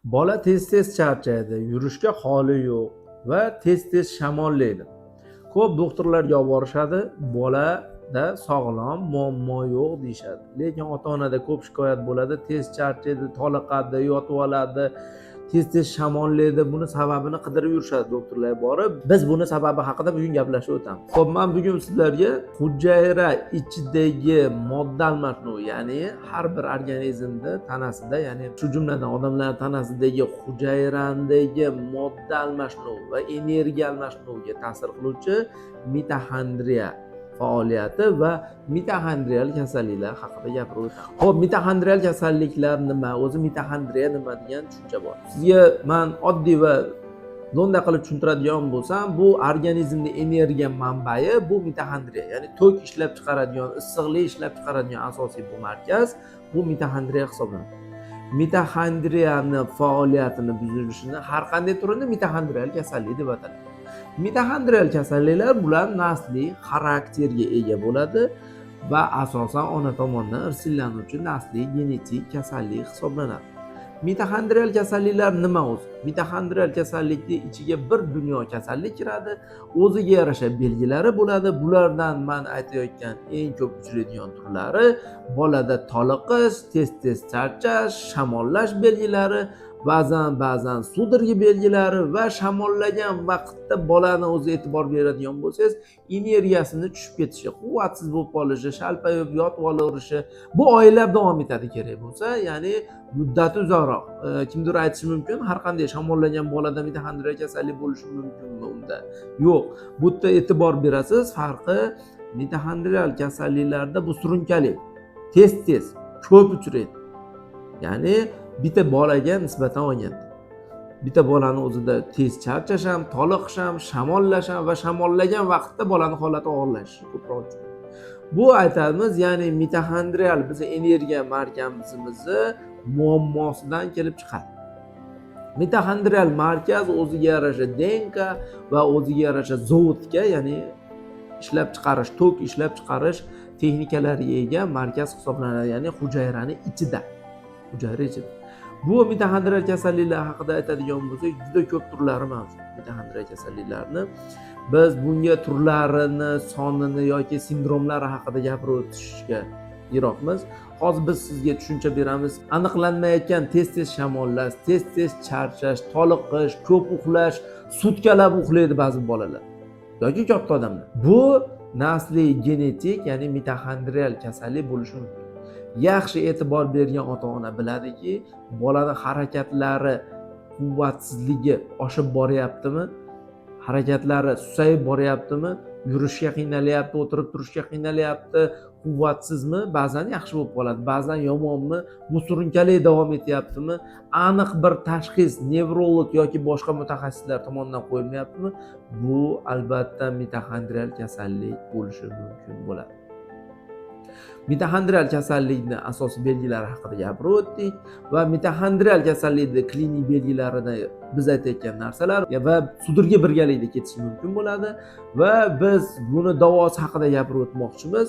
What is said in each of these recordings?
Bola tez-tez charchaydi, yurishga holi yo'q va tez-tez shamollaydi. Ko'p doktorlarga olib borishadi, bolada sog'lom, muammo yo'q deyishadi. Lekin ota-onada ko'p shikoyat bo'ladi, tez charchaydi, toliqadi, yotib oladi, tez-tez shamollaydi. Buni sababini qidirib yurishadi doktorlarga borib. Biz buni sababi haqida bugun gaplashib o'tamiz. Xo'p, men bugun sizlarga hujayra ichidagi modda almashinuvi, ya'ni har bir organizmda, tanasida, ya'ni shu jumladan odamlar tanasidagi hujayrandagi modda almashinuvi va energiya almashinuviga ta'sir qiluvchi mitoxondriya faoliyati va mitoxondrial kasalliklar haqida gapirib o'tamiz. Xo'p, mitoxondrial kasalliklar nima? O'zi mitoxondriya nima degan tushuncha bor. Sizga men oddiy va lo'nda qilib tushuntiradigan bo'lsam, bu organizmda energiya manbai bu mitoxondriya, ya'ni tok ishlab chiqaradigan, issiqlik ishlab chiqaradigan asosiy bu markaz bu mitoxondriya hisoblanadi. Mitoxondriyani faoliyatini buzilishini har qanday turini mitoxondrial kasallik deb ataladi. Mitoxondrial kasalliklar bular nasliy xarakterga ega bo'ladi va asosan ona tomonidan irsiylanuvchi nasliy genetik kasallik hisoblanadi. Mitoxondrial kasalliklar nima o'zi? Mitoxondrial kasallikning ichiga bir dunyo kasallik kiradi, o'ziga yarasha belgilari bo'ladi. Bulardan men aytayotgan eng ko'p uchraydigan turlari bolada toliqish, tez-tez charchash, shamollash belgilari, ba'zan sudirgi belgilari va shamollagan vaqtda bolani o'zi e'tibor beradigan bo'lsangiz, energiyasini tushib ketishi, quvvatsiz bo'lib qolishi, shalpayib yotib olaverishi, bu oylar davom etadi kerak bo'lsa, ya'ni muddati uzoqroq. Kimdir aytishi mumkin, har qanday shamollagan bolada mitoxondrial kasallik bo'lishi mumkinmi unda? Yo'q. Bu yerda e'tibor berasiz, farqi mitoxondrial kasalliklarda bu surunkali, tez-tez, ko'p uchraydi. Ya'ni bitta bolaga nisbatan olganda. Bitta bolani o'zida tez charchash ham, toliqish ham, shamollash ham va shamollagan vaqtda bolaning holati og'irlashishi ko'proq uchraydi. Bu aytamiz, ya'ni mitoxondrial bizning energiya markazimizni muammosidan kelib chiqadi. Mitoxondrial markaz o'ziga yarasha DNK va o'ziga yarasha zavodga, ya'ni ishlab chiqarish, tok ishlab chiqarish texnikalariga ega markaz hisoblanadi, ya'ni hujayrani ichida. Hujayra ichida. Bu mitoxondrial kasalliklar haqida aytadigan bo'lsak, juda ko'p turlari mavjud. Mitoxondrial kasalliklarni biz bunga turlarini, sonini yoki sindromlari haqida gapirib o'tishga yiroqmiz. Hozir biz sizga tushuncha beramiz. Aniqlanmayotgan tez-tez shamollash, tez-tez charchash, toliqish, ko'p uxlash, sutkalab uxlaydi ba'zi bolalar yoki katta odamlar. Bu nasliy genetik, ya'ni mitoxondrial kasallik bo'lishi mumkin. Yaxshi e'tibor bergan ota-ona biladiki, bolaning harakatlari quvvatsizligi oshib boryaptimi? Harakatlari susayib boryaptimi? Yurishga qiynalyapti, o'tirib turishga qiynalyapti, quvvatsizmi? Ba'zan yaxshi bo'lib qoladi, ba'zan yomonmi? Bu surunkali davom etyaptimi? Aniq bir tashxis nevrolog yoki boshqa mutaxassislar tomonidan qo'yilmayaptimi? Bu albatta mitoxondrial kasallik bo'lishi mumkin bo'ladi. Mitoxondrial kasallikning asosiy belgilari haqida gapirib o'tdik va mitoxondrial kasallikning klinik belgilarini biz aytayotgan narsalar va sudirga birgalikda ketishi mumkin bo'ladi va biz buni davosi haqida gapirib o'tmoqchimiz.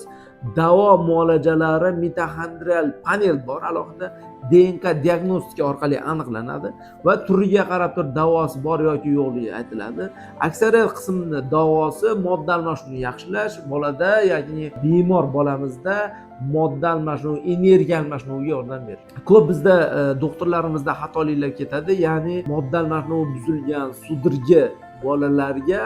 Davo muolajalari mitoxondrial panel bor, alohida DNK diagnostika orqali aniqlanadi va turiga qarab turib davosi bor yoki yo'qligi aytiladi. Aksariyat qismini davosi modda almashinuvini yaxshilash, bolada ya'ni bemor bolamizda modda almashinuvi, energiya almashinuviga yordam berish. Ko'p bizda doktorlarimizda xatoliklar ketadi, ya'ni modda almashinuvi buzilgan sudirga bolalarga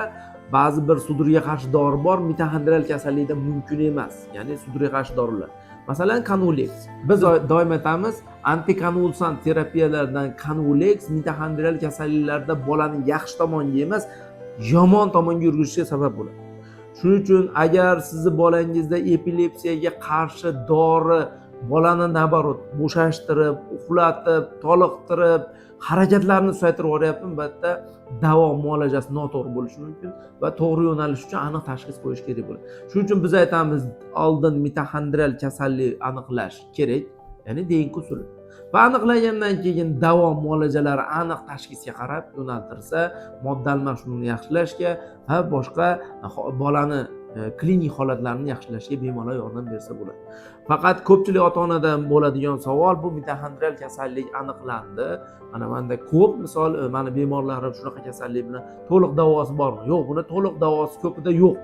ba'zi bir sudirga qarshi dori bor, mitoxondrial kasallikda mumkin emas. Ya'ni sudirga qarshi dorilar. Masalan, Canulex. Biz doim aytamiz, antikonvulsant terapiyalardan Canulex mitoxondrial kasalliklarda bolaning yaxshi tomoniga emas, yomon tomonga yurgishiga sabab bo'ladi. Shuning uchun agar sizni bolangizda epilepsiyaga qarshi dori bolani nabarot bo'shashtirib, uxlatib, toliqtirib, harakatlarni susaytirib yuboryapti, albatta davo muolajasi noto'g'ri bo'lishi mumkin va to'g'ri yo'nalish uchun aniq tashxis qo'yish kerak bo'ladi. Shuning uchun biz aytamiz, oldin mitoxondrial kasallik aniqlash kerak, ya'ni DNK usuli. Va aniqlangandan keyin davo muolajalari aniq tashxisga qarab yo'naltirsa, modda almashinuvini yaxshilashga va boshqa bolani klinik holatlarni yaxshilashga bemalol yordam bersa bo'ladi. Faqat ko'pchilik ota-onadan bo'ladigan savol, bu mitoxondrial kasallik aniqlandi. Mana menda ko'p misol mani bemorlarim shunaqa kasallik bilan to'liq davosi bormi? Yo'q, buni to'liq davosi ko'pida yo'q.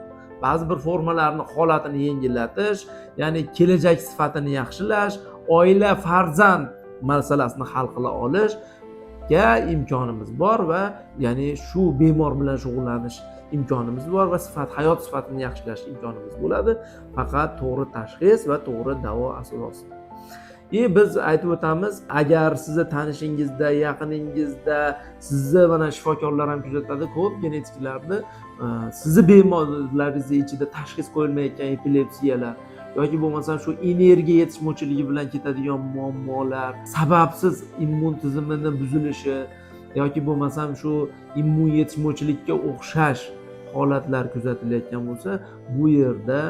Ba'zi bir formalarni holatini yengillatish, ya'ni kelajak sifatini yaxshilash, oila, farzand masalasini hal qila olishga imkonimiz bor va ya'ni shu bemor bilan shug'ullanish imkonimiz bor va hayot sifatini yaxshilash imkonimiz bo'ladi. Faqat to'g'ri tashxis va to'g'ri davo asosida. Biz aytib o'tamiz, agar sizni tanishingizda, yaqiningizda sizni mana shifokorlar ham kuzatadi, ko'p genetiklarni sizni bemorlaringizni ichida tashxis qo'yilmayotgan epilepsiyalar yoki bo'lmasam shu energiya yetishmovchiligi bilan ketadigan muammolar, sababsiz immun tizimini buzilishi yoki bo'lmasam shu immun yetishmovchilikka o'xshash holatlar kuzatilayotgan bo'lsa, bu yerda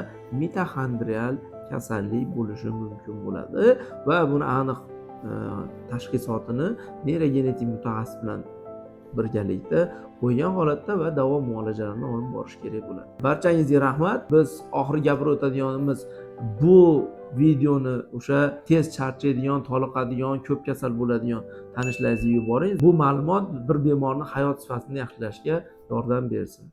mitoxondrial kasallik bo'lishi mumkin bo'ladi va buni aniq tashxisotini neyrogenetik mutaxassis bilan birgalikda qo'ygan holatda va davo muolajalarini olib borish kerak bo'ladi. Barchangizga rahmat. Biz oxiri gapirib o'tadiganimiz bu videoni o'sha tez charchaydigan, toliqadigan, ko'p kasal bo'ladigan tanishlaringizga yuboring. Bu ma'lumot bir bemorning hayot sifatini yaxshilashga yordam bersin.